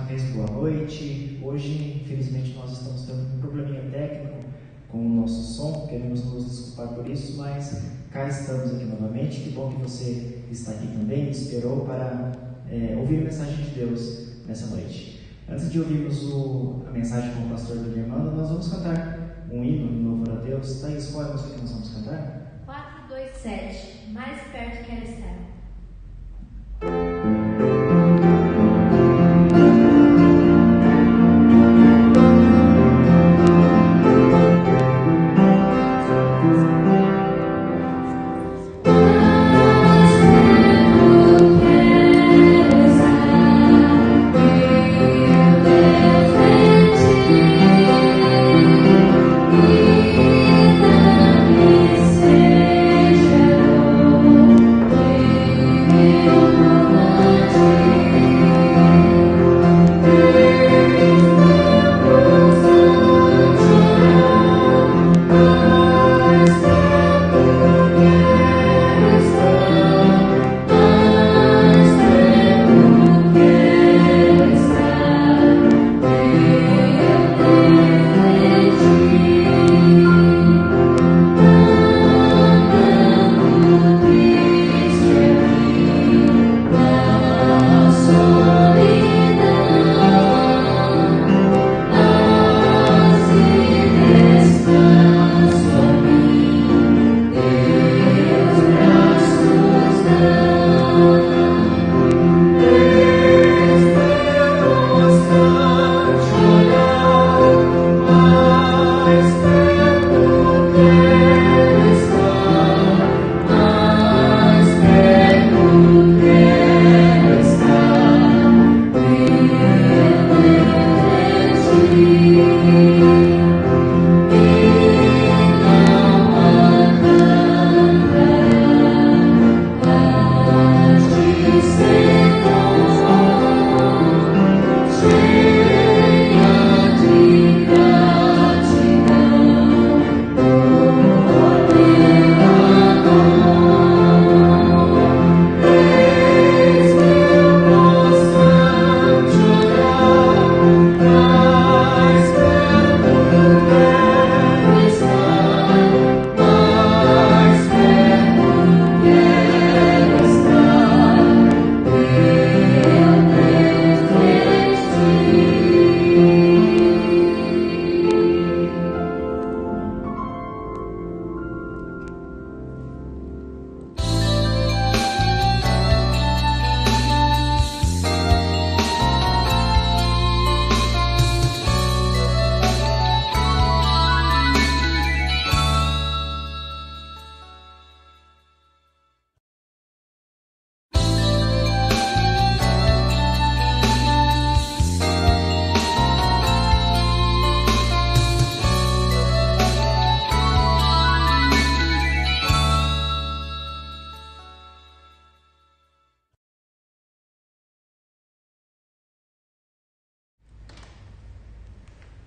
uma vez boa noite. Hoje, infelizmente, nós estamos tendo um probleminha técnico com o nosso som, queremos nos desculpar por isso, mas cá estamos aqui novamente. Que bom que você está aqui também, esperou para ouvir a mensagem de Deus nessa noite. Antes de ouvirmos a mensagem com o pastor Guilhermando, nós vamos cantar um hino em louvor a Deus. Thaís, qual é a música que nós vamos cantar? 427, mais perto quero estar.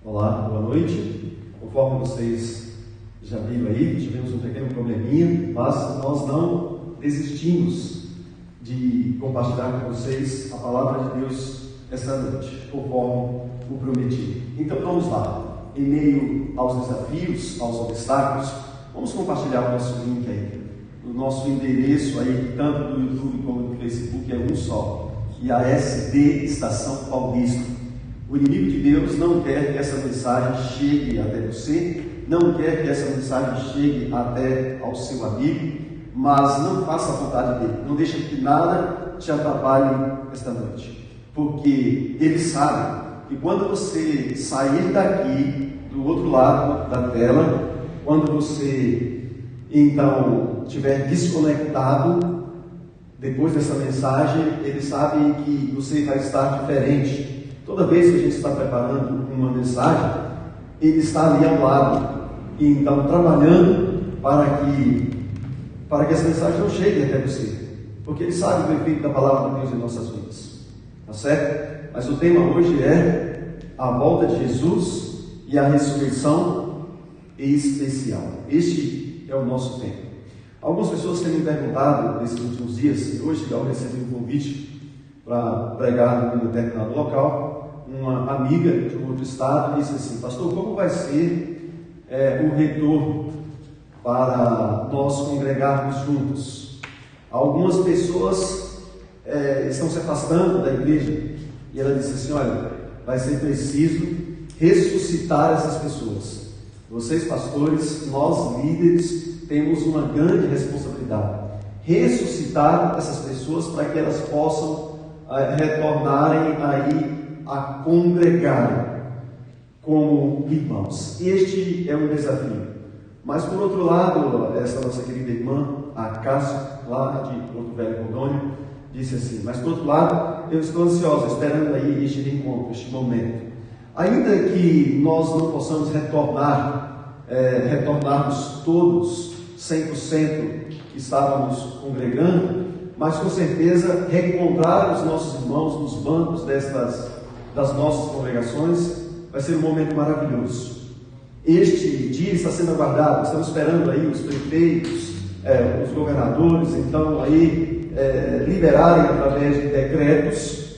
Olá, boa noite. Conforme vocês já viram aí, tivemos um pequeno probleminha, mas nós não desistimos de compartilhar com vocês a palavra de Deus esta noite, conforme o prometi. Então vamos lá, em meio aos desafios, aos obstáculos, vamos compartilhar o nosso link aí. O nosso endereço aí, tanto no YouTube como no Facebook, é um só, IASD Estação Paulista. O inimigo de Deus não quer que essa mensagem chegue até você, não quer que essa mensagem chegue até ao seu amigo, mas não faça a vontade dele, não deixe que nada te atrapalhe esta noite, porque ele sabe que quando você sair daqui, do outro lado da tela, quando você então estiver desconectado, depois dessa mensagem, ele sabe que você vai estar diferente. Toda vez que a gente está preparando uma mensagem, ele está ali ao lado, e então trabalhando para que essa mensagem não chegue até você, porque ele sabe do efeito da palavra de Deus em nossas vidas, tá certo? Mas o tema hoje é a volta de Jesus e a ressurreição especial. Este é o nosso tema. Algumas pessoas têm me perguntado nesses últimos dias, e hoje eu recebi um convite para pregar em um determinado local, uma amiga de um outro estado disse assim: pastor, como vai ser o retorno para nós congregarmos juntos? Algumas pessoas estão se afastando da igreja. E ela disse assim: olha, vai ser preciso ressuscitar essas pessoas. Vocês, pastores, nós líderes, temos uma grande responsabilidade. Ressuscitar essas pessoas para que elas possam retornarem aí a congregarem como irmãos. Este é um desafio. Mas por outro lado, essa nossa querida irmã, a Cássia, lá de Porto Velho, Rondônia, disse assim: mas por outro lado, eu estou ansiosa, esperando aí este reencontro, este momento. Ainda que nós não possamos retornarmos todos 100% que estávamos congregando, mas com certeza reencontrar os nossos irmãos nos bancos das nossas congregações vai ser um momento maravilhoso. Este dia está sendo aguardado, estamos esperando aí os prefeitos, os governadores, então aí liberarem através de decretos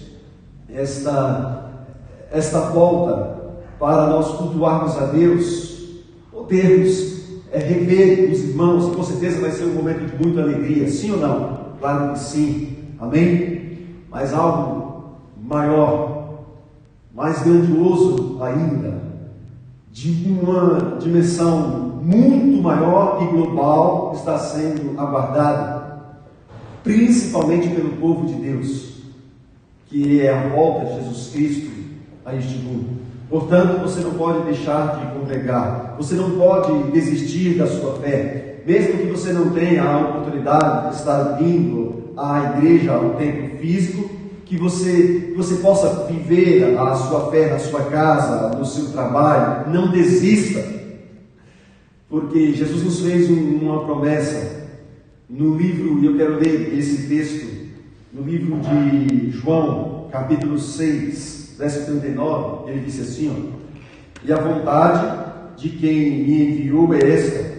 esta volta para nós cultuarmos a Deus, podermos rever os irmãos, e com certeza vai ser um momento de muita alegria, sim ou não? Claro que sim, amém? Mas algo maior, mais grandioso ainda, de uma dimensão muito maior e global, está sendo aguardado, principalmente pelo povo de Deus, que é a volta de Jesus Cristo a este mundo. Portanto, você não pode deixar de congregar, você não pode desistir da sua fé, mesmo que você não tenha a oportunidade de estar vindo à igreja, ao templo físico, que você possa viver a sua fé na sua casa, no seu trabalho. Não desista, porque Jesus nos fez uma promessa no livro, e eu quero ler esse texto, no livro de João, capítulo 6, verso 39, ele disse assim: ó, e a vontade de quem me enviou é esta,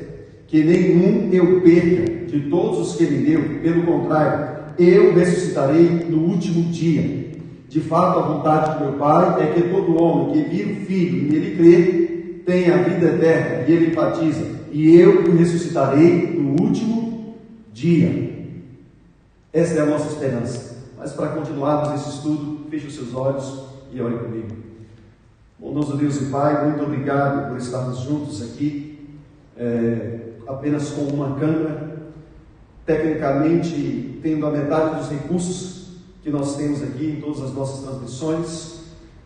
que nenhum eu perca de todos os que ele deu, pelo contrário, eu ressuscitarei no último dia. De fato, a vontade do meu Pai é que todo homem que vir o Filho e nele crê, tenha a vida eterna, e ele enfatiza, e eu o ressuscitarei no último dia. Esta é a nossa esperança. Mas para continuarmos esse estudo, feche os seus olhos e ore comigo. Bondoso Deus e Pai, muito obrigado por estarmos juntos aqui, apenas com uma câmera, tecnicamente tendo a metade dos recursos que nós temos aqui em todas as nossas transmissões,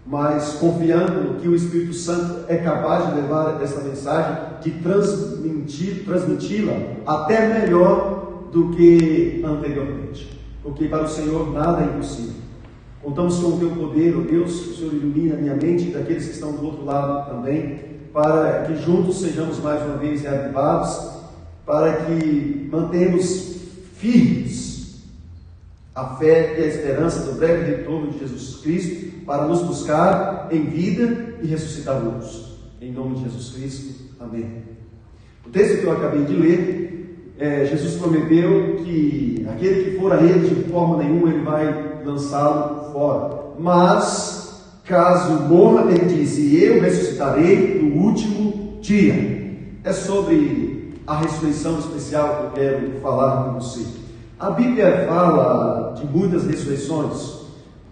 mas confiando que o Espírito Santo é capaz de levar essa mensagem, de transmiti-la até melhor do que anteriormente, porque para o Senhor nada é impossível. Contamos com o Teu poder, ó Deus, que o Senhor ilumine a minha mente e daqueles que estão do outro lado também, para que juntos sejamos mais uma vez reavivados, para que mantenhamos firmes a fé e a esperança do breve retorno de Jesus Cristo, para nos buscar em vida e ressuscitar outros. Em nome de Jesus Cristo, amém. O texto que eu acabei de ler, Jesus prometeu que aquele que for a ele, de forma nenhuma ele vai lançá-lo fora, mas caso morra, ele disse: eu ressuscitarei no último dia. É sobre a ressurreição especial que eu quero falar com você. A Bíblia fala de muitas ressurreições.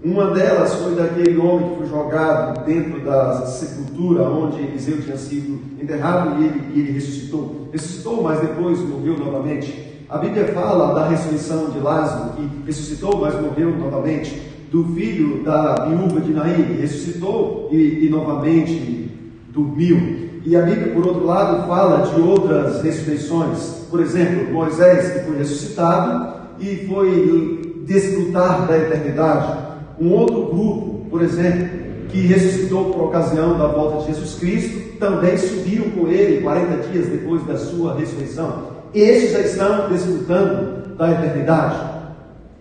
Uma delas foi daquele homem que foi jogado dentro da sepultura onde Eliseu tinha sido enterrado, e ele ressuscitou. Ressuscitou, mas depois morreu novamente. A Bíblia fala da ressurreição de Lázaro, que ressuscitou, mas morreu novamente. Do filho da viúva de Naim, que ressuscitou e novamente dormiu. E a Bíblia, por outro lado, fala de outras ressurreições. Por exemplo, Moisés, que foi ressuscitado e foi desfrutar da eternidade. Um outro grupo, por exemplo, que ressuscitou por ocasião da volta de Jesus Cristo, também subiram com ele 40 dias depois da sua ressurreição. Estes já estão desfrutando da eternidade.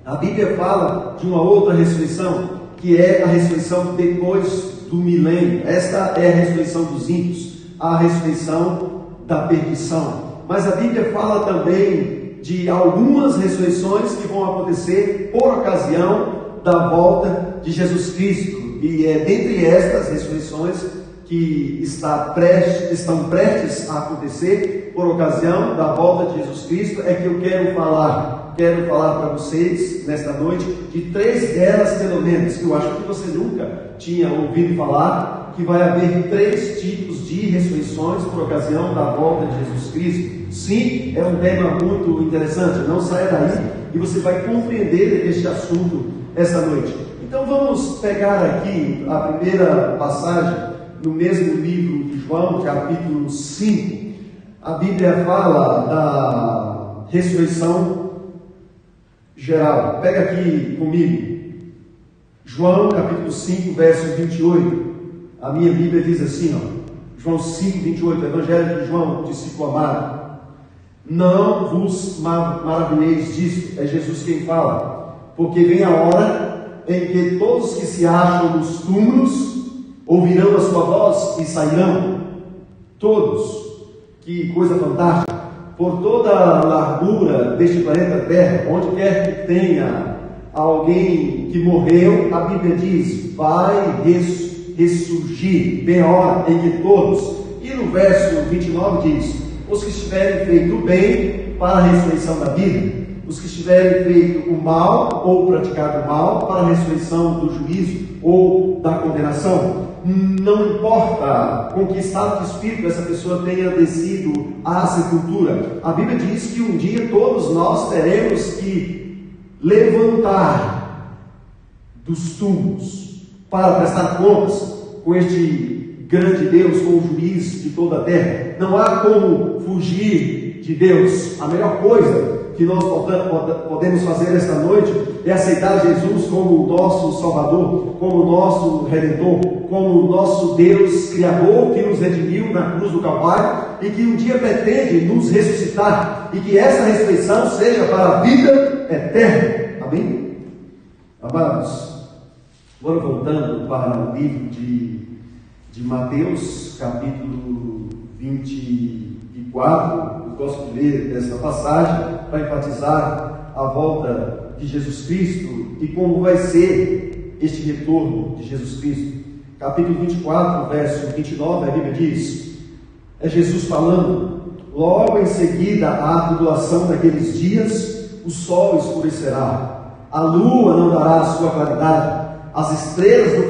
A Bíblia fala de uma outra ressurreição, que é a ressurreição depois do milênio. Esta é a ressurreição dos ímpios, a ressurreição da perdição. Mas a Bíblia fala também de algumas ressurreições que vão acontecer por ocasião da volta de Jesus Cristo. e é dentre estas ressurreições que estão prestes a acontecer por ocasião da volta de Jesus Cristo, é que eu quero falar para vocês nesta noite de 3 delas pelo menos, que eu acho que você nunca tinha ouvido falar, que vai haver 3 tipos de ressurreições por ocasião da volta de Jesus Cristo. Sim, é um tema muito interessante, não saia daí e você vai compreender este assunto esta noite. Então vamos pegar aqui a primeira passagem no mesmo livro de João, capítulo 5. A Bíblia fala da ressurreição geral. Pega aqui comigo, João capítulo 5, verso 28. A minha Bíblia diz assim, João 5, 28, Evangelho de João, discípulo amado. Não vos maravilheis disso, é Jesus quem fala, porque vem a hora em que todos que se acham nos túmulos ouvirão a sua voz e sairão, todos. Que coisa fantástica! Por toda a largura deste planeta Terra, onde quer que tenha alguém que morreu, a Bíblia diz, vai ressurgir, bem a hora em que todos. E no verso 29 diz, os que estiverem feito o bem para a ressurreição da vida, os que estiverem feito o mal ou praticado o mal para a ressurreição do juízo ou da condenação. Não importa com que estado de espírito essa pessoa tenha descido à sepultura, a Bíblia diz que um dia todos nós teremos que levantar dos túmulos para prestar contas com este grande Deus, com o juiz de toda a terra. Não há como fugir de Deus. A melhor coisa que nós podemos fazer esta noite é aceitar Jesus como o nosso Salvador, como o nosso Redentor, como o nosso Deus Criador que nos redimiu na cruz do Calvário e que um dia pretende nos ressuscitar, e que essa ressurreição seja para a vida eterna. Amém? Amados, agora voltando para o livro de Mateus, capítulo 24, eu gosto de ler esta passagem para enfatizar a volta de Jesus Cristo e como vai ser este retorno de Jesus Cristo. Capítulo 24, verso 29, a Bíblia diz, é Jesus falando, logo em seguida à tribulação daqueles dias, o sol escurecerá, a lua não dará a sua claridade, as estrelas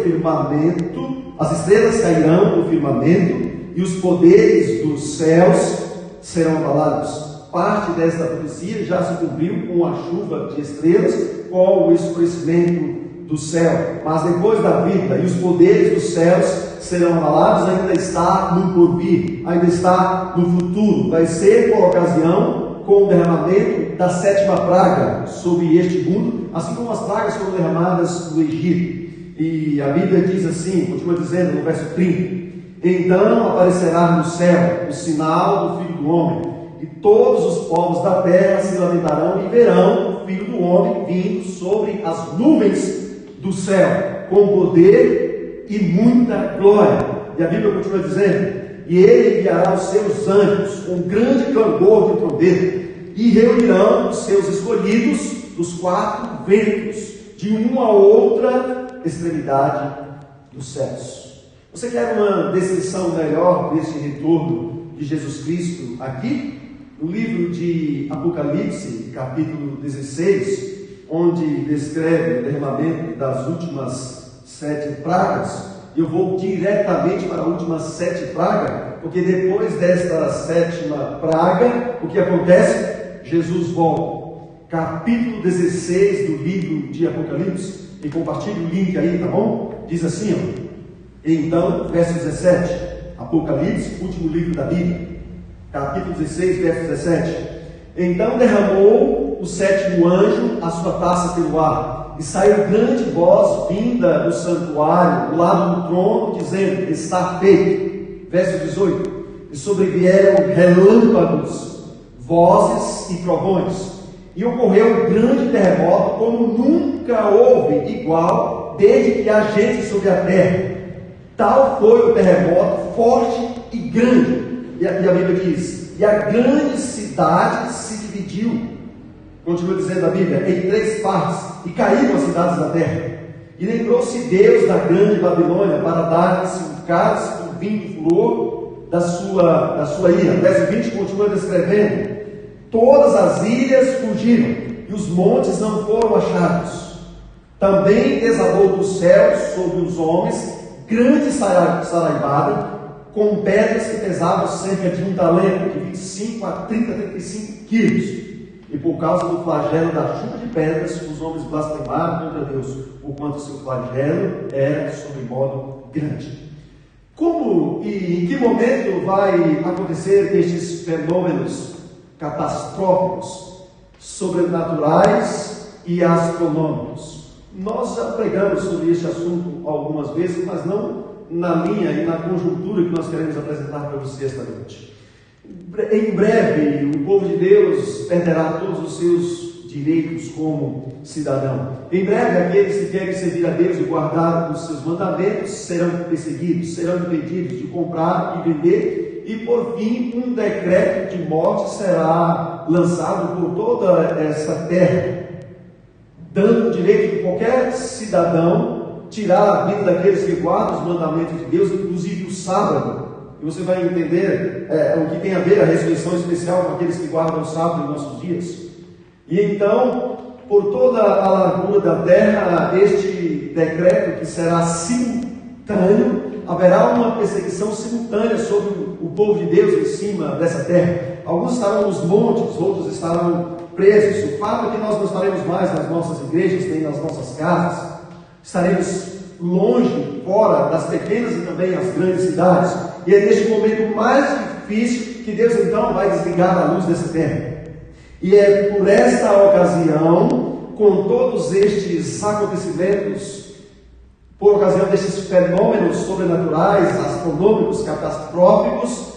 cairão do firmamento e os poderes dos céus serão abalados. Parte desta profecia já se cumpriu com a chuva de estrelas, com o escurecimento do céu, mas depois da vida e os poderes dos céus serão abalados, ainda está no porvir, ainda está no futuro. Vai ser por ocasião com o derramamento da 7ª praga sobre este mundo, assim como as pragas foram derramadas no Egito. E a Bíblia diz assim, continua dizendo no verso 30, então aparecerá no céu o sinal do Filho do Homem, e todos os povos da terra se lamentarão e verão o Filho do Homem vindo sobre as nuvens do céu, com poder e muita glória. E a Bíblia continua dizendo, e ele enviará os seus anjos com grande clangor de trombeta, e reunirão os seus escolhidos dos 4 ventos, de uma a outra extremidade dos céus. Você quer uma descrição melhor desse retorno de Jesus Cristo aqui? No livro de Apocalipse, capítulo 16, onde descreve o derramamento das últimas 7 pragas, eu vou diretamente para a última 7 praga, porque depois desta 7ª praga, o que acontece? Jesus volta. Capítulo 16 do livro de Apocalipse, e compartilhe o link aí, tá bom? Diz assim, então, verso 17, Apocalipse, último livro da Bíblia, capítulo 16, verso 17. Então derramou o 7º anjo a sua taça pelo ar, e saiu grande voz vinda do santuário, do lado do trono, dizendo, está feito. Verso 18, e sobrevieram relâmpagos, vozes e trovões, e ocorreu um grande terremoto, como nunca houve igual, desde que há gente sobre a terra. Tal foi o terremoto, forte e grande. E a Bíblia diz, e a grande cidade se dividiu, continua dizendo a Bíblia, em 3 partes, e caíram as cidades da terra. E lembrou-se Deus da grande Babilônia para dar-lhes um cálice do vinho do furor da sua ira. Verso 20 continua descrevendo: todas as ilhas fugiram e os montes não foram achados. Também desabou dos céus sobre os homens grande saraivada, com pedras que pesavam cerca de 1 talento, de 25 a 35 quilos. E por causa do flagelo da chuva de pedras, os homens blasfemaram contra Deus, porquanto seu flagelo era sobremodo grande. Como e em que momento vai acontecer estes fenômenos catastróficos, sobrenaturais e astronômicos? Nós já pregamos sobre este assunto algumas vezes, mas não na linha e na conjuntura que nós queremos apresentar para você esta noite. Em breve, o povo de Deus perderá todos os seus direitos como cidadão. Em breve, aqueles que querem servir a Deus e guardar os seus mandamentos serão perseguidos, serão impedidos de comprar e vender, e por fim, um decreto de morte será lançado por toda essa terra, dando o direito de qualquer cidadão tirar a vida daqueles que guardam os mandamentos de Deus, inclusive o sábado. E você vai entender o que tem a ver a ressurreição especial com aqueles que guardam o sábado em nossos dias. E então, por toda a largura da terra, este decreto que será simultâneo, haverá uma perseguição simultânea sobre o povo de Deus em cima dessa terra. Alguns estarão nos montes, outros estarão presos. O fato é que nós não estaremos mais nas nossas igrejas, nem nas nossas casas. Estaremos longe, fora das pequenas e também as grandes cidades. E é neste momento mais difícil que Deus então vai desligar a luz dessa terra. E é por esta ocasião, com todos estes acontecimentos, por ocasião destes fenômenos sobrenaturais, astronômicos, catastróficos,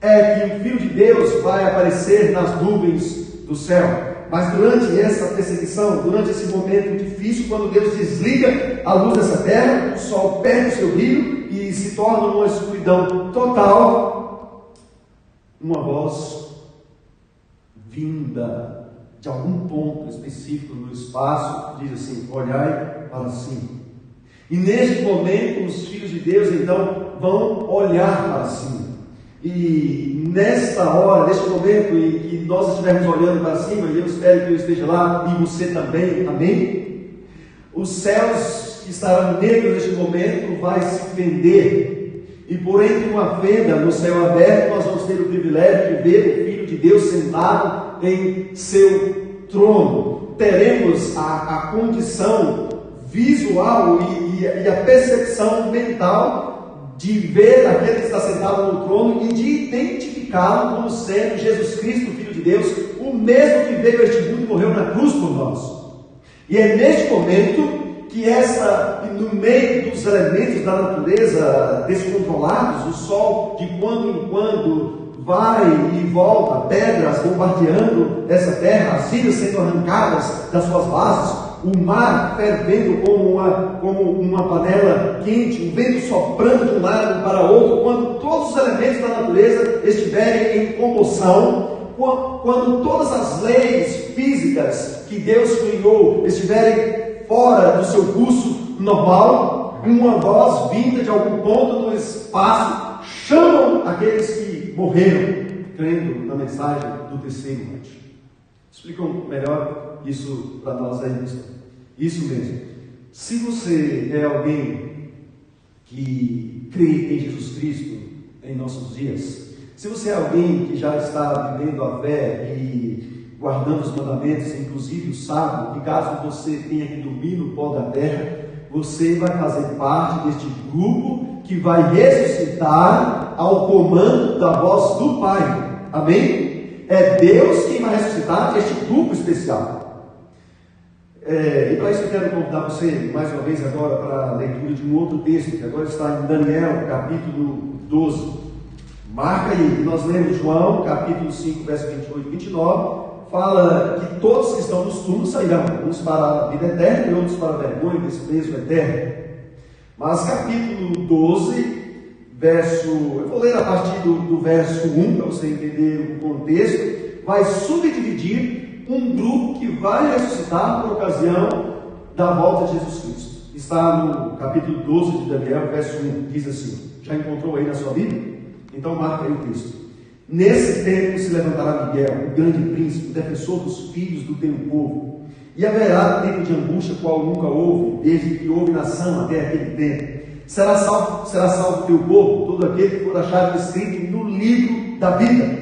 é que o Filho de Deus vai aparecer nas nuvens do céu. Mas durante essa perseguição, durante esse momento difícil, quando Deus desliga a luz dessa terra, o sol perde o seu brilho e se torna uma escuridão total, uma voz vinda de algum ponto específico no espaço diz assim: olhai para cima. E neste momento os filhos de Deus então vão olhar para cima. E nesta hora, neste momento em que nós estivermos olhando para cima, e eu espero que eu esteja lá e você também, amém? Os céus que estarão negros neste momento vai se fender, e por entre uma fenda no céu aberto nós vamos ter o privilégio de ver o Filho de Deus sentado em seu trono. Teremos a condição visual e a percepção mental de ver aquele que está sentado no trono e de identificá-lo como sendo Jesus Cristo, Filho de Deus, o mesmo que veio a este mundo e morreu na cruz por nós. E é neste momento que no meio dos elementos da natureza descontrolados, o sol de quando em quando vai e volta, pedras bombardeando essa terra, as ilhas sendo arrancadas das suas bases, o mar fervendo como uma panela quente, o vento soprando de um lado para outro, quando todos os elementos da natureza estiverem em comoção, quando todas as leis físicas que Deus criou estiverem fora do seu curso normal, uma voz vinda de algum ponto do espaço chamam aqueles que morreram, crendo na mensagem do terceiro monte. Explicam melhor isso para nós aí. Isso mesmo. Se você é alguém que crê em Jesus Cristo em nossos dias, se você é alguém que já está vivendo a fé e guardando os mandamentos, inclusive o sábado, e caso você tenha que dormir no pó da terra, você vai fazer parte deste grupo que vai ressuscitar ao comando da voz do Pai. Amém? É Deus quem vai ressuscitar este grupo especial. E para isso eu quero convidar você mais uma vez agora para a leitura de um outro texto, que agora está em Daniel, capítulo 12. Marca aí, que nós lemos João, capítulo 5, verso 28 e 29, fala que todos que estão nos túmulos sairão, uns para a vida eterna e outros para a vergonha e desprezo eterno. Mas capítulo 12, eu vou ler a partir do verso 1, para você entender o contexto, vai subdividir um grupo que vai ressuscitar por ocasião da volta de Jesus Cristo. E está no capítulo 12 de Daniel, verso 1, diz assim, já encontrou aí na sua Bíblia? Então marca aí o texto. Nesse tempo se levantará Miguel, o grande príncipe, o defensor dos filhos do teu povo, e haverá tempo de angústia qual nunca houve, desde que houve nação até aquele tempo. Será salvo o teu povo, todo aquele que for achado escrito no livro da vida.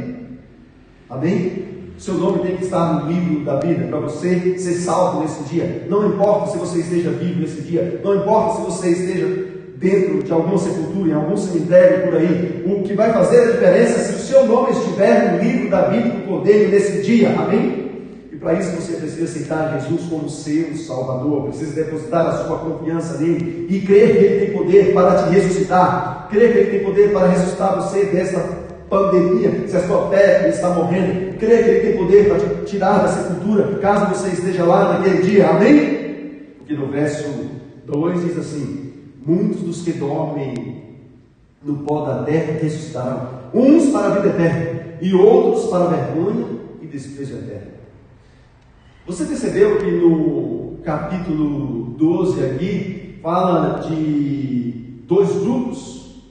Amém? Seu nome tem que estar no livro da vida, para você ser salvo nesse dia. Não importa se você esteja vivo nesse dia, não importa se você esteja dentro de alguma sepultura, em algum cemitério por aí. O que vai fazer a diferença é se o seu nome estiver no livro da vida do Cordeiro nesse dia. Amém? E para isso você precisa aceitar Jesus como seu Salvador, precisa depositar a sua confiança nele e crer que ele tem poder para te ressuscitar, crer que ele tem poder para ressuscitar você desta pandemia, se a sua fé está morrendo, crer que ele tem poder para te tirar da sepultura, caso você esteja lá naquele dia. Amém? Porque no verso 2 diz assim: muitos dos que dormem no pó da terra ressuscitarão, uns para a vida eterna e outros para a vergonha e desprezo eterno. Você percebeu que no capítulo 12 aqui fala de dois grupos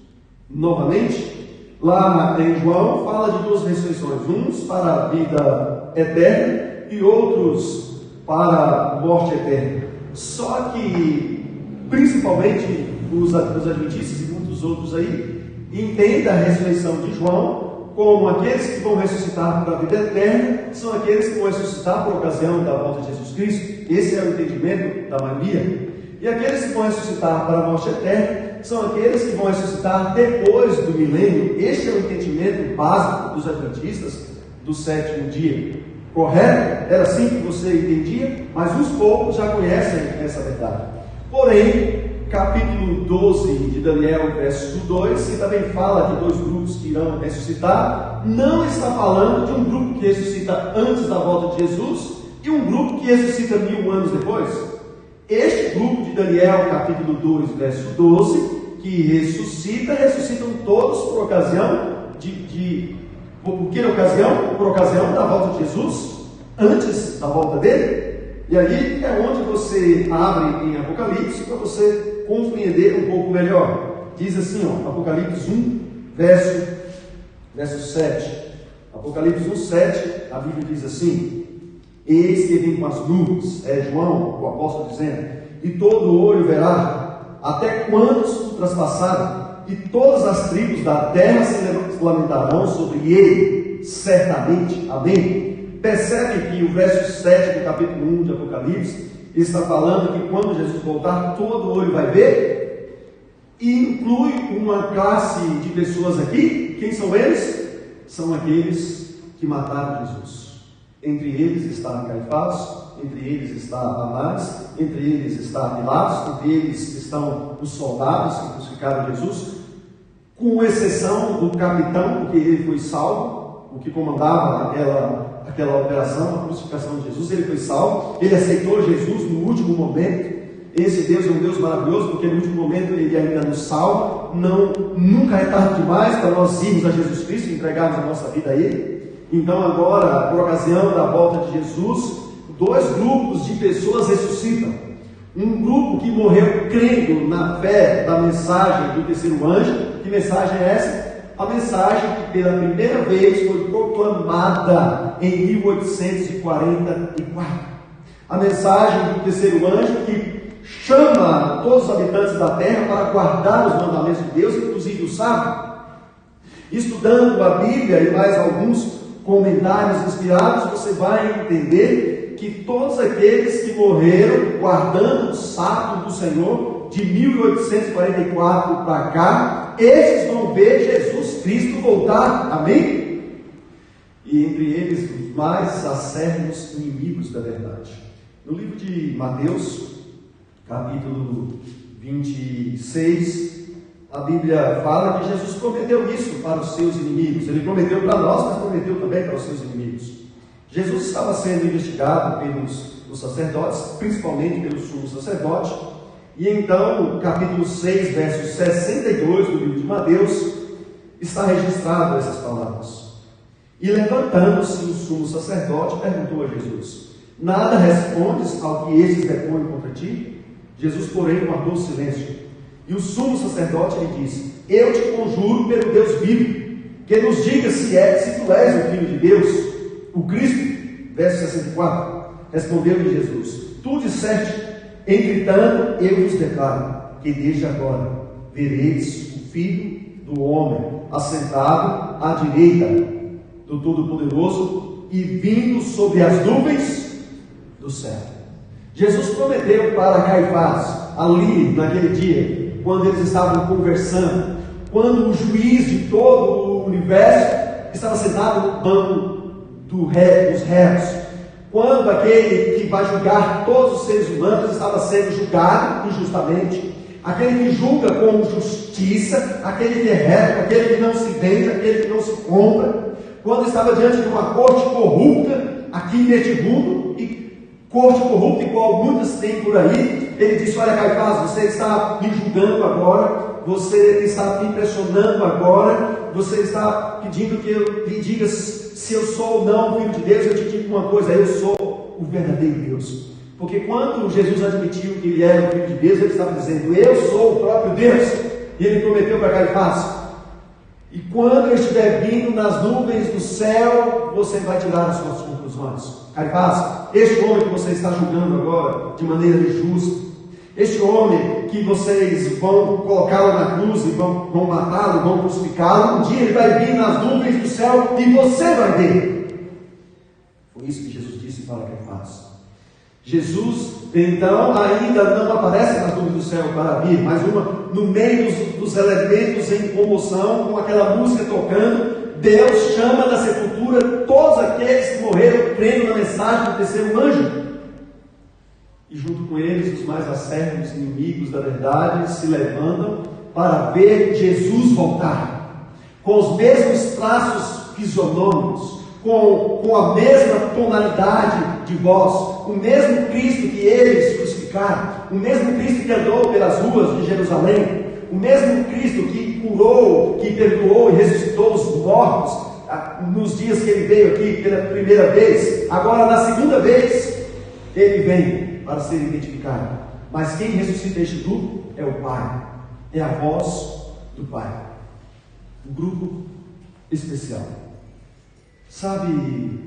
novamente? Lá em João fala de duas ressurreições, uns para a vida eterna e outros para a morte eterna. Só que, principalmente os adventistas e muitos outros aí, entendem a ressurreição de João como aqueles que vão ressuscitar para a vida eterna, são aqueles que vão ressuscitar por ocasião da volta de Jesus Cristo. Esse é o entendimento da maioria. E aqueles que vão ressuscitar para a morte eterna são aqueles que vão ressuscitar depois do milênio. Este é o entendimento básico dos adventistas do sétimo dia. Correto? Era assim que você entendia, mas uns poucos já conhecem essa verdade. Porém, capítulo 12 de Daniel, verso 2, que também fala de dois grupos que irão ressuscitar, não está falando de um grupo que ressuscita antes da volta de Jesus e um grupo que ressuscita 1000 anos depois. Este grupo de Daniel, capítulo 2, verso 12, que ressuscitam todos por ocasião por que ocasião? Por ocasião da volta de Jesus, antes da volta dele. E aí é onde você abre em Apocalipse para você compreender um pouco melhor. Diz assim, Apocalipse 1, verso 7. Apocalipse 1, 7, a Bíblia diz assim: eis que vem com as nuvens, é João, o apóstolo dizendo, e todo olho verá, até quantos o traspassaram, e todas as tribos da terra se lamentarão sobre ele, certamente. Amém? Percebe que o verso 7 do capítulo 1 de Apocalipse está falando que quando Jesus voltar, todo olho vai ver, e inclui uma classe de pessoas aqui. Quem são eles? São aqueles que mataram Jesus. Entre eles está Caifás, entre eles está Anás, entre eles está Pilatos, entre eles estão os soldados que crucificaram Jesus, com exceção do capitão, porque ele foi salvo, o que comandava aquela operação, a crucificação de Jesus. Ele foi salvo, ele aceitou Jesus no último momento. Esse Deus é um Deus maravilhoso, porque no último momento ele ainda nos salva. Nunca é tarde demais para nós irmos a Jesus Cristo e entregarmos a nossa vida a Ele. Então agora, por ocasião da volta de Jesus, dois grupos de pessoas ressuscitam. Um grupo que morreu crendo na fé da mensagem do terceiro anjo. Que mensagem é essa? A mensagem que pela primeira vez foi proclamada em 1844. A mensagem do terceiro anjo que chama todos os habitantes da terra para guardar os mandamentos de Deus, inclusive o sábado. Estudando a Bíblia e mais alguns comentários inspirados, você vai entender que todos aqueles que morreram guardando o sábado do Senhor de 1844 para cá, esses vão ver Jesus Cristo voltar. Amém? E entre eles os mais acérrimos inimigos da verdade. No livro de Mateus, capítulo 26, a Bíblia fala que Jesus prometeu isso para os seus inimigos. Ele prometeu para nós, mas prometeu também para os seus inimigos. Jesus estava sendo investigado pelos sacerdotes, principalmente pelo sumo sacerdote. E então, no capítulo 6, verso 62 do livro de Mateus, está registrado essas palavras. E levantando-se o sumo sacerdote, perguntou a Jesus: nada respondes ao que esses depõem contra ti? Jesus, porém, guardou silêncio. E o sumo sacerdote lhe disse: eu te conjuro pelo Deus vivo, que nos diga se tu és o Filho de Deus, o Cristo. Verso 64. Respondeu-lhe Jesus: tu disseste, entretanto eu vos declaro, que desde agora vereis o Filho do Homem assentado à direita do Todo-Poderoso e vindo sobre as nuvens do céu. Jesus prometeu para Caifás, ali naquele dia, quando eles estavam conversando, quando o juiz de todo o universo estava sentado no banco dos réus, quando aquele que vai julgar todos os seres humanos estava sendo julgado injustamente, aquele que julga com justiça, aquele que é reto, aquele que não se vende, aquele que não se compra, quando estava diante de uma corte corrupta aqui neste mundo, e corte corrupta igual muitas têm por aí, ele disse: olha, Caifás, você está me julgando agora, você está me pressionando agora, você está pedindo que eu lhe diga se eu sou ou não o Filho de Deus. Eu te digo uma coisa: eu sou o verdadeiro Deus. Porque quando Jesus admitiu que ele era o Filho de Deus, ele estava dizendo: eu sou o próprio Deus. E ele prometeu para Caifás: e quando eu estiver vindo nas nuvens do céu, você vai tirar as suas conclusões. Caifás, este homem que você está julgando agora de maneira injusta, este homem que vocês vão colocá-lo na cruz e vão matá-lo, vão crucificá-lo, um dia ele vai vir nas nuvens do céu e você vai ver. Foi isso que Jesus disse para Caifás. Jesus, então, ainda não aparece nas nuvens do céu para vir, mas no meio dos elementos em comoção, com aquela música tocando, Deus chama da sepultura todos aqueles que morreram crendo na mensagem do terceiro anjo. E junto com eles, os mais acérrimos inimigos da verdade se levantam para ver Jesus voltar, com os mesmos traços fisionômicos, com a mesma tonalidade de voz, o mesmo Cristo que eles crucificaram, o mesmo Cristo que andou pelas ruas de Jerusalém, o mesmo Cristo que curou, que perdoou e ressuscitou os mortos nos dias que ele veio aqui pela primeira vez. Agora, na segunda vez, ele vem para ser identificado. Mas quem ressuscita este grupo é o Pai, é a voz do Pai, um grupo especial. Sabe,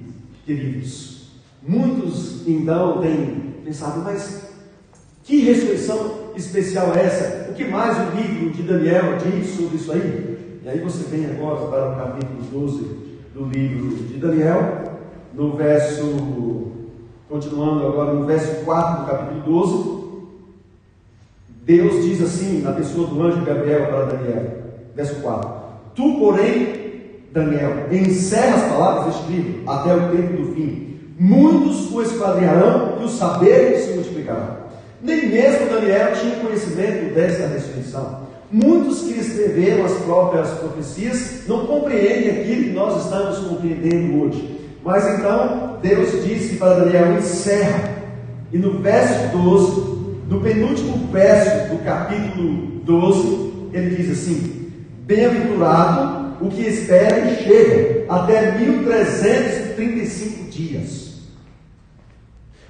queridos, muitos então têm pensado: mas que ressurreição especial é essa? O que mais o livro de Daniel diz sobre isso aí? E aí você vem agora para o capítulo 12 do livro de Daniel, no verso, continuando agora no verso 4 do capítulo 12, Deus diz assim, na pessoa do anjo Gabriel para Daniel, verso 4: tu, porém, Daniel, encerra as palavras deste livro até o tempo do fim. Muitos o esquadrinharão e o saber se multiplicará. Nem mesmo Daniel tinha conhecimento dessa ressurreição. Muitos que escreveram as próprias profecias não compreendem aquilo que nós estamos compreendendo hoje. Mas então Deus disse para Daniel: encerra. E no verso 12, no penúltimo verso do capítulo 12, ele diz assim: bem-aventurado o que espera e chega até 1335 dias.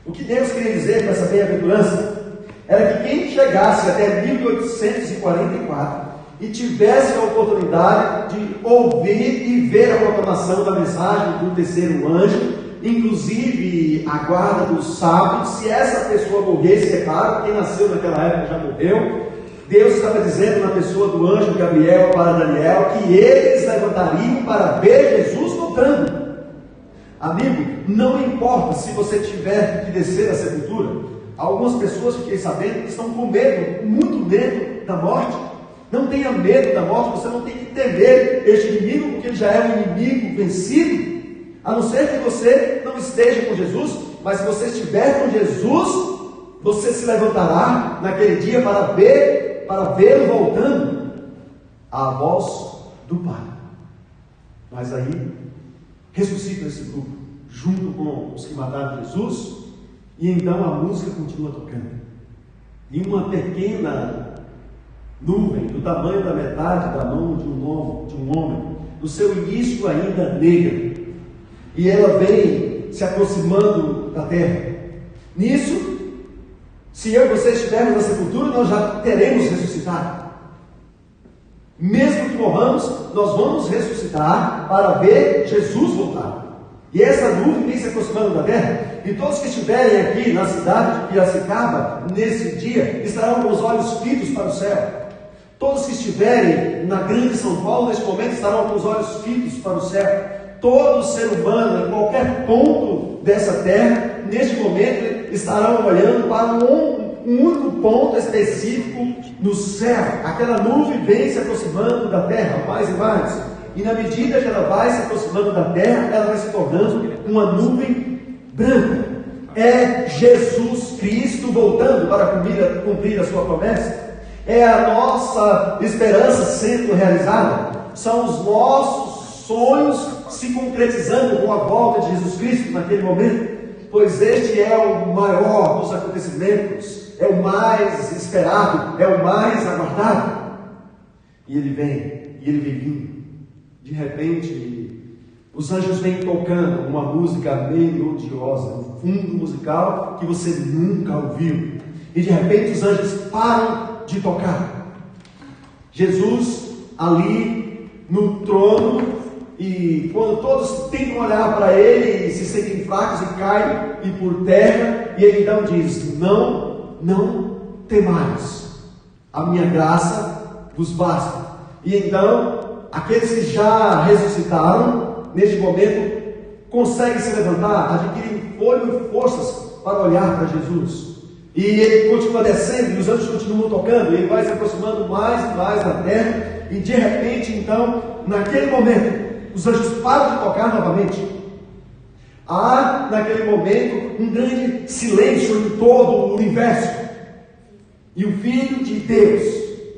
O que Deus queria dizer com essa bem-aventurança era que quem chegasse até 1844 e tivesse a oportunidade de ouvir e ver a proclamação da mensagem do terceiro anjo, inclusive a guarda dos sábios, se essa pessoa morresse, é claro, quem nasceu naquela época já morreu, Deus estava dizendo na pessoa do anjo Gabriel para Daniel que eles levantariam para ver Jesus voltando. Amigo, não importa se você tiver que descer da sepultura. Algumas pessoas, fiquei sabendo, estão com medo, muito medo da morte. Não tenha medo da morte, você não tem que temer este inimigo, porque ele já é um inimigo vencido. A não ser que você não esteja com Jesus, mas se você estiver com Jesus, você se levantará naquele dia para vê-lo voltando à voz do Pai. Mas aí ressuscita esse grupo junto com os que mataram Jesus, e então a música continua tocando. E uma pequena nuvem do tamanho da metade da mão de um homem, no seu início ainda negra, e ela vem se aproximando da terra. Nisso Se eu e você estivermos na sepultura, nós já teremos ressuscitado. Mesmo que morramos, nós vamos ressuscitar para ver Jesus voltar. E essa nuvem vem se aproximando da terra. E todos que estiverem aqui na cidade de Piracicaba, nesse dia, estarão com os olhos fitos para o céu. Todos que estiverem na grande São Paulo, neste momento, estarão com os olhos fitos para o céu. Todo ser humano, em qualquer ponto dessa terra, neste momento, estarão olhando para um único ponto específico no céu. Aquela nuvem vem se aproximando da terra, mais e mais. E na medida que ela vai se aproximando da terra, ela vai se tornando uma nuvem branca. É Jesus Cristo voltando para cumprir a sua promessa. É a nossa esperança sendo realizada. São os nossos sonhos se concretizando com a volta de Jesus Cristo naquele momento. Pois este é o maior dos acontecimentos, é o mais esperado, é o mais aguardado. E ele vem vindo. De repente, os anjos vêm tocando uma música melodiosa, um fundo musical que você nunca ouviu. E de repente os anjos param de tocar. Jesus ali no trono, e quando todos tentam olhar para ele e se sentem fracos e caem e por terra, e ele então diz: não temais, a minha graça vos basta. E então aqueles que já ressuscitaram neste momento conseguem se levantar, adquirem fôlego e forças para olhar para Jesus. E ele continua descendo, e os anjos continuam tocando, e ele vai se aproximando mais e mais da terra, e de repente, então, naquele momento, os anjos param de tocar novamente. Há, naquele momento, um grande silêncio em todo o universo. E o Filho de Deus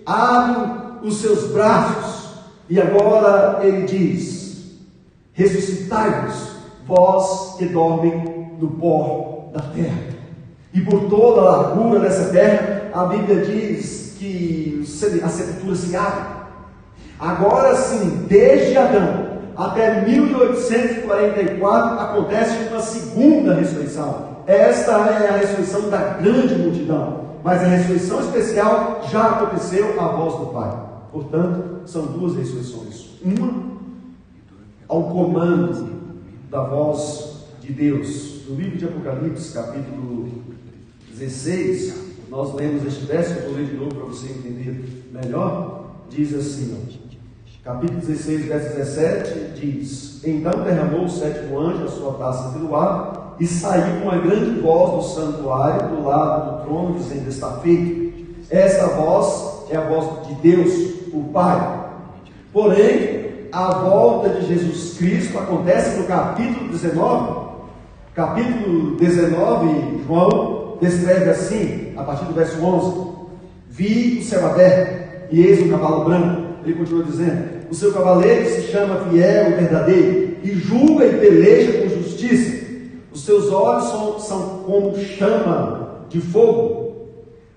abre os seus braços, e agora ele diz: ressuscitai-vos, vós que dormem no pó da terra. E por toda a largura dessa terra, a Bíblia diz que a sepultura se abre. Agora sim, desde Adão até 1844, acontece uma segunda ressurreição. Esta é a ressurreição da grande multidão. Mas a ressurreição especial já aconteceu à voz do Pai. Portanto, são duas ressurreições. Uma ao comando da voz de Deus. No livro de Apocalipse, capítulo 16, nós lemos este verso, eu vou ler de novo para você entender melhor. Diz assim, capítulo 16, verso 17, diz: então derramou o sétimo anjo a sua taça de luar, e saiu com uma grande voz do santuário, do lado do trono, dizendo: está feito. Esta voz é a voz de Deus, o Pai. Porém, a volta de Jesus Cristo acontece no capítulo 19. Capítulo 19, João descreve assim, a partir do verso 11: vi o céu aberto, e eis um cavalo branco. Ele continua dizendo: o seu cavaleiro se chama Fiel e Verdadeiro, e julga e peleja com justiça. Os seus olhos são como chama de fogo.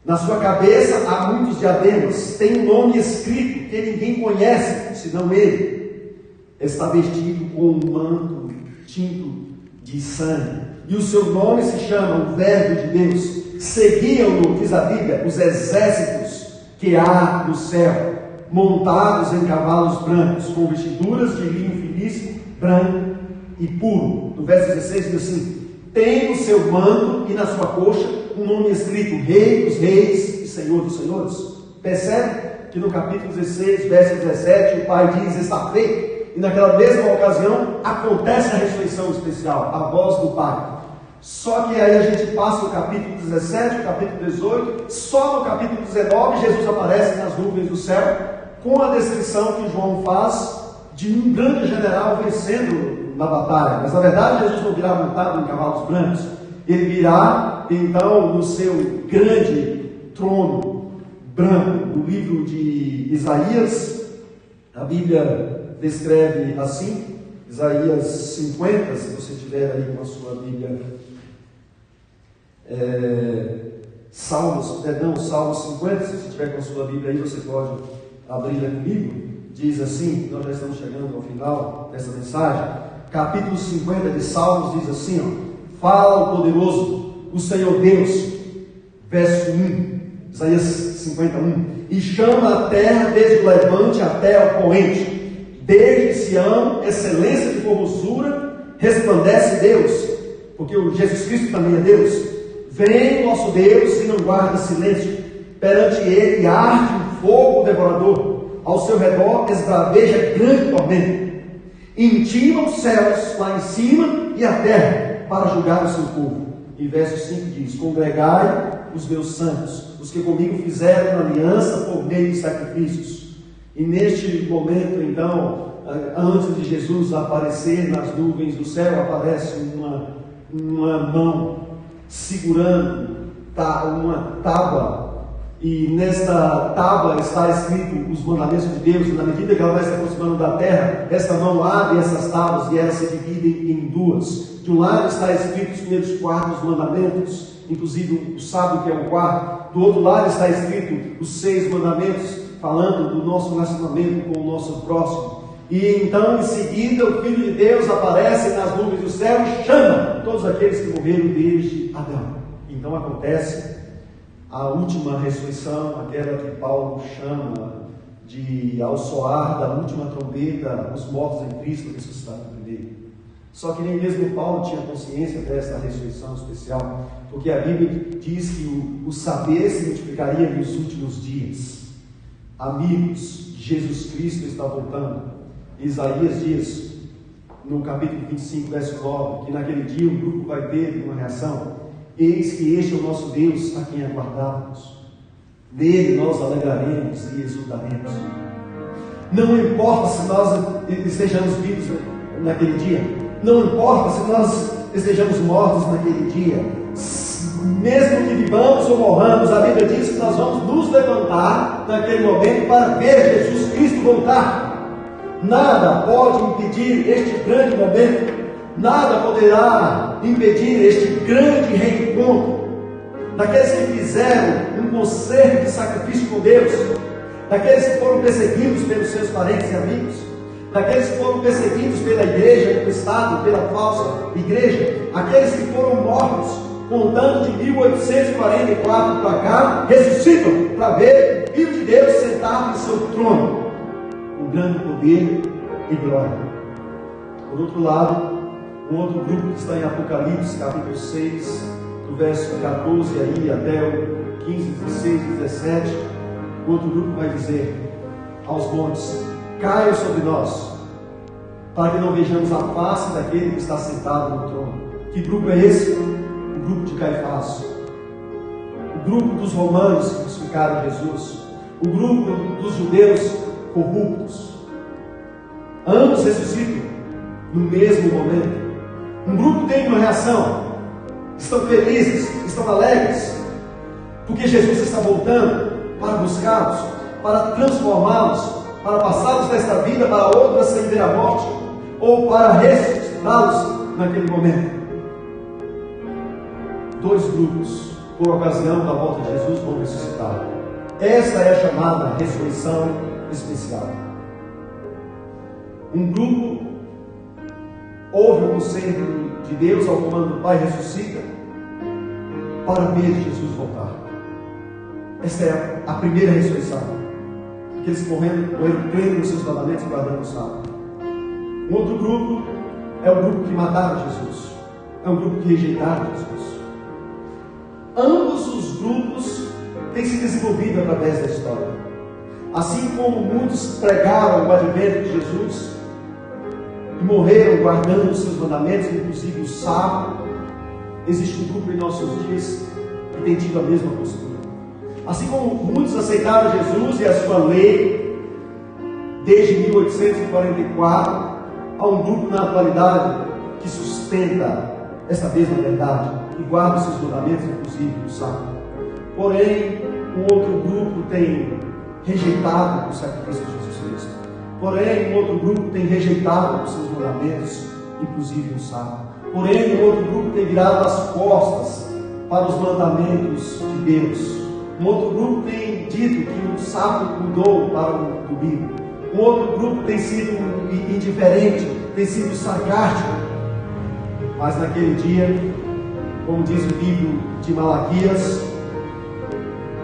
Na sua cabeça há muitos diademas. Tem um nome escrito que ninguém conhece, senão ele. Está vestido com um manto tinto de sangue. E o seu nome se chama o Verbo de Deus. Seguiam-no, diz a Bíblia, os exércitos que há no céu, montados em cavalos brancos, com vestiduras de linho finíssimo, branco e puro. No verso 16 diz assim: tem no seu manto e na sua coxa um nome escrito: Rei dos Reis e Senhor dos Senhores. Percebe que no capítulo 16, verso 17, o Pai diz: está feito. E naquela mesma ocasião acontece a ressurreição especial, a voz do Pai. Só que aí a gente passa o capítulo 17, o capítulo 18, só no capítulo 19 Jesus aparece nas nuvens do céu, com a descrição que João faz de um grande general vencendo na batalha. Mas na verdade Jesus não virá montado em cavalos brancos. Ele virá então no seu grande trono branco. No livro de Isaías, a Bíblia descreve assim, Isaías 50, se você tiver aí com a sua Bíblia, Salmos 50, se você tiver com a sua Bíblia aí, você pode abri-la comigo. Diz assim, nós já estamos chegando ao final dessa mensagem, capítulo 50 de Salmos diz assim, fala o poderoso, o Senhor Deus, verso 1, Isaías 51, e chama a terra desde o levante até o poente, desde Sião, excelência de formosura, resplandece Deus, porque o Jesus Cristo também é Deus. Vem o nosso Deus e não guarda silêncio, perante ele arde um fogo devorador, ao seu redor esbraveja grande tormento. Intima os céus lá em cima e a terra para julgar o seu povo. E verso 5 diz: congregai os meus santos, os que comigo fizeram aliança por meio de sacrifícios. E neste momento, então, antes de Jesus aparecer nas nuvens do céu, aparece uma mão segurando uma tábua. E nesta tábua está escrito os mandamentos de Deus. E na medida que ela vai se aproximando da terra, esta mão abre essas tábuas e elas se dividem em duas. De um lado está escrito os primeiros 4 mandamentos, inclusive o sábado, que é o 4. Do outro lado está escrito os 6 mandamentos, falando do nosso relacionamento com o nosso próximo. E então, em seguida, o Filho de Deus aparece nas nuvens do céu e chama todos aqueles que morreram desde Adão. Então acontece a última ressurreição, aquela que Paulo chama de ao soar da última trombeta, os mortos em Cristo ressuscitaram primeiro. Só que nem mesmo Paulo tinha consciência dessa ressurreição especial, porque a Bíblia diz que o saber se multiplicaria nos últimos dias. Amigos, Jesus Cristo está voltando. Isaías diz, no capítulo 25, verso 9, que naquele dia o grupo vai ter uma reação. Eis que este é o nosso Deus, a quem aguardávamos. Nele nós alegraremos e exultaremos. Não importa se nós estejamos vivos naquele dia, não importa se nós estejamos mortos naquele dia, mesmo que vivamos ou morramos, a Bíblia diz que nós vamos nos levantar naquele momento para ver Jesus Cristo voltar. Nada pode impedir este grande momento, nada poderá impedir este grande reencontro daqueles que fizeram um concerto de sacrifício com Deus, daqueles que foram perseguidos pelos seus parentes e amigos, daqueles que foram perseguidos pela igreja, pelo Estado, pela falsa igreja, aqueles que foram mortos, contando de 1844 para cá, ressuscitam para ver o Filho de Deus sentado em seu trono, com grande poder e glória. Por outro lado, um outro grupo que está em Apocalipse, capítulo 6, do verso 14 aí até o 15, 16, 17, o outro grupo vai dizer aos montes: caiam sobre nós, para que não vejamos a face daquele que está sentado no trono. Que grupo é esse? O grupo de Caifás, o grupo dos romanos que crucificaram Jesus, o grupo dos judeus corruptos. Ambos ressuscitam no mesmo momento. Um grupo tem uma reação, estão felizes, estão alegres, porque Jesus está voltando para buscá-los, para transformá-los, para passá-los desta vida para outra sem ver a morte, ou para ressuscitá-los naquele momento. 2 grupos, por ocasião da volta de Jesus, vão ressuscitar. Esta é a chamada ressurreição especial. Um grupo ouve o conselho de Deus ao comando do Pai, ressuscita para ver Jesus voltar. Esta é a primeira ressurreição. Aqueles que morreram crendo nos seus mandamentos e guardando o sábado. Um outro grupo é o grupo que mataram Jesus, é um grupo que rejeitaram Jesus. Ambos os grupos têm se desenvolvido através da história. Assim como muitos pregaram o advento de Jesus e morreram guardando os seus mandamentos, inclusive o sábado, existe um grupo em nossos dias que tem tido a mesma postura. Assim como muitos aceitaram Jesus e a sua lei desde 1844, há um grupo na atualidade que sustenta essa mesma verdade e guarda os seus mandamentos, inclusive o sábado. Porém, um outro grupo tem rejeitado o sacrifício de Jesus Cristo. Porém, um outro grupo tem rejeitado os seus mandamentos, inclusive o sábado. Porém, um outro grupo tem virado as costas para os mandamentos de Deus. Um outro grupo tem dito que o sábado mudou para o domingo. Um outro grupo tem sido indiferente, tem sido sarcástico. Mas naquele dia, como diz o livro de Malaquias,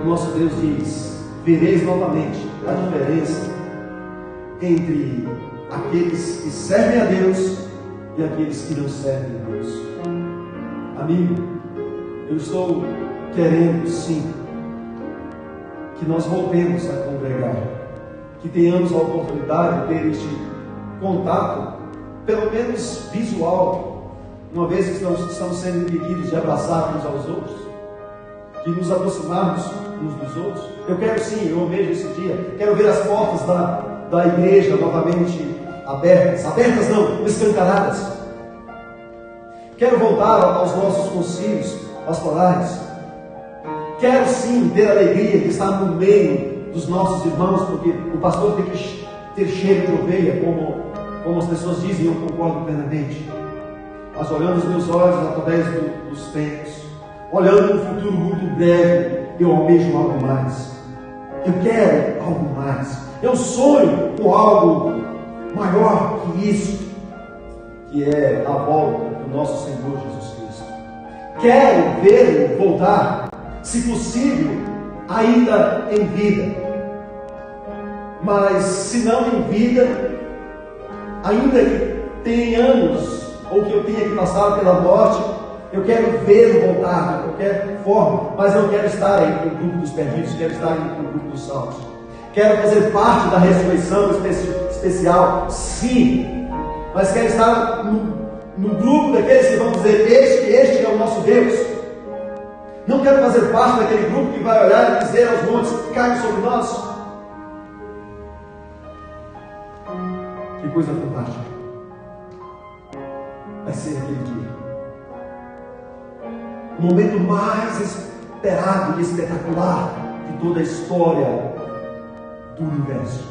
o nosso Deus diz: vereis novamente a diferença entre aqueles que servem a Deus e aqueles que não servem a Deus. Amigo, eu estou querendo sim que nós voltemos a congregar, que tenhamos a oportunidade de ter este contato, pelo menos visual, uma vez que estamos sendo impedidos de abraçar uns aos outros, de nos aproximarmos uns dos outros. Eu quero sim, eu almejo esse dia, quero ver as portas da igreja novamente abertas não, escancaradas. Quero voltar aos nossos concílios pastorais. Quero sim ter a alegria de estar no meio dos nossos irmãos, porque o pastor tem que ter cheiro de ovelha, como as pessoas dizem, eu concordo plenamente. Mas olhando os meus olhos através dos tempos, olhando um futuro muito breve, eu almejo algo mais. Eu quero algo mais. Eu sonho com algo maior que isso, que é a volta do nosso Senhor Jesus Cristo. Quero vê-lo voltar, se possível, ainda em vida. Mas se não em vida, ainda que tenhamos, ou que eu tenha que passar pela morte, eu quero vê-lo voltar de qualquer forma, mas não quero estar aí com o grupo dos perdidos, quero estar aí com o grupo dos salvos. Quero fazer parte da ressurreição especial, sim, mas quero estar no grupo daqueles que vão dizer: este é o nosso Deus. Não quero fazer parte daquele grupo que vai olhar e dizer aos montes: caiam sobre nós. Que coisa fantástica vai ser aquele dia, o momento mais esperado e espetacular de toda a história do universo.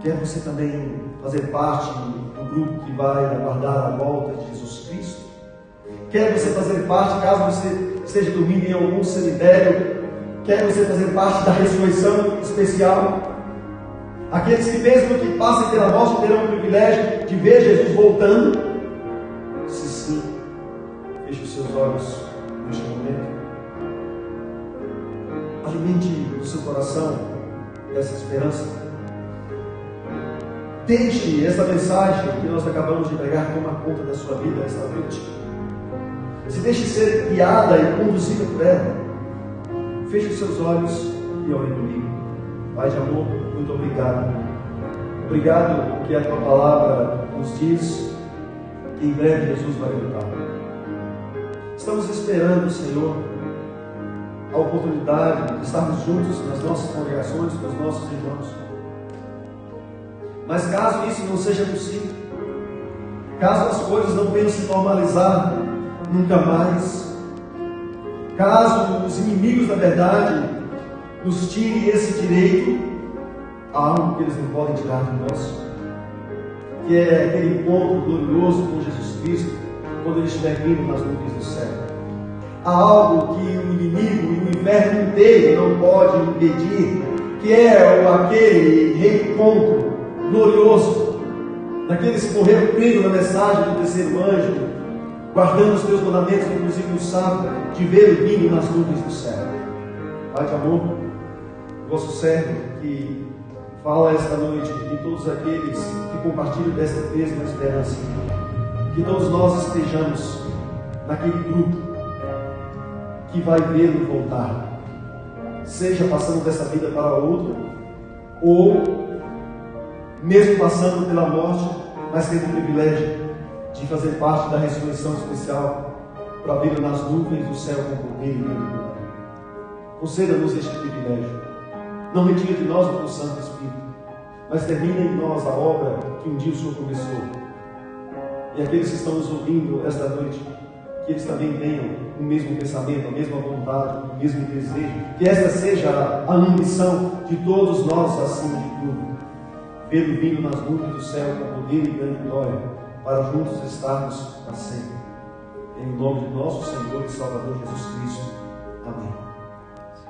Quer você também fazer parte do grupo que vai aguardar a volta de Jesus Cristo? Quer você fazer parte, caso você esteja dormindo em algum cemitério, quer você fazer parte da ressurreição especial? Aqueles que mesmo que passem pela morte terão o privilégio de ver Jesus voltando? Se sim, feche os seus olhos neste momento. Alimente no seu coração essa esperança. Deixe essa mensagem que nós acabamos de pregar tomar conta da sua vida esta noite. Se deixe ser guiada e conduzida por ela. Feche os seus olhos e ore comigo. Pai de amor, muito obrigado. Obrigado porque a tua palavra nos diz que em breve Jesus vai voltar. Estamos esperando, Senhor, a oportunidade de estarmos juntos nas nossas congregações com os nossos irmãos. Mas caso isso não seja possível, caso as coisas não venham se normalizar nunca mais, caso os inimigos da verdade nos tirem esse direito, há algo que eles não podem tirar de nós, que é aquele encontro glorioso com Jesus Cristo, quando Ele estiver vindo nas nuvens do céu. Há algo que o inimigo e o inferno inteiro não pode impedir, que é aquele reencontro glorioso daqueles que morreram crendo na mensagem do terceiro anjo, guardando os teus mandamentos, inclusive no sábado, de ver o vindo nas nuvens do céu. Pai de amor, vosso servo que fala esta noite, e todos aqueles que compartilham desta mesma esperança, que todos nós estejamos naquele grupo que vai vê-lo voltar, seja passando dessa vida para outra, ou mesmo passando pela morte, mas tendo o privilégio de fazer parte da ressurreição especial para ver nas nuvens do céu com poder e glória. Conceda-nos este privilégio. Não retire de nós o teu Santo Espírito, mas termine em nós a obra que um dia o Senhor começou. E aqueles que estão nos ouvindo esta noite, que eles também tenham o mesmo pensamento, a mesma vontade, o mesmo desejo, que esta seja a ambição de todos nós, acima de tudo, ver o vindo nas nuvens do céu com poder e grande glória, para juntos estarmos para sempre. Em nome de nosso Senhor e Salvador Jesus Cristo. Amém.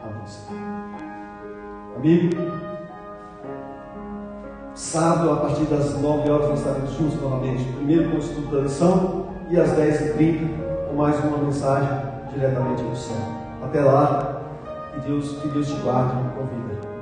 Amém, Senhor. Amigo, sábado, a partir das 9 horas, nós estaremos juntos novamente. Primeiro com o estudo da lição e às 10h30 com mais uma mensagem diretamente do céu. Até lá, que Deus te guarde com vida.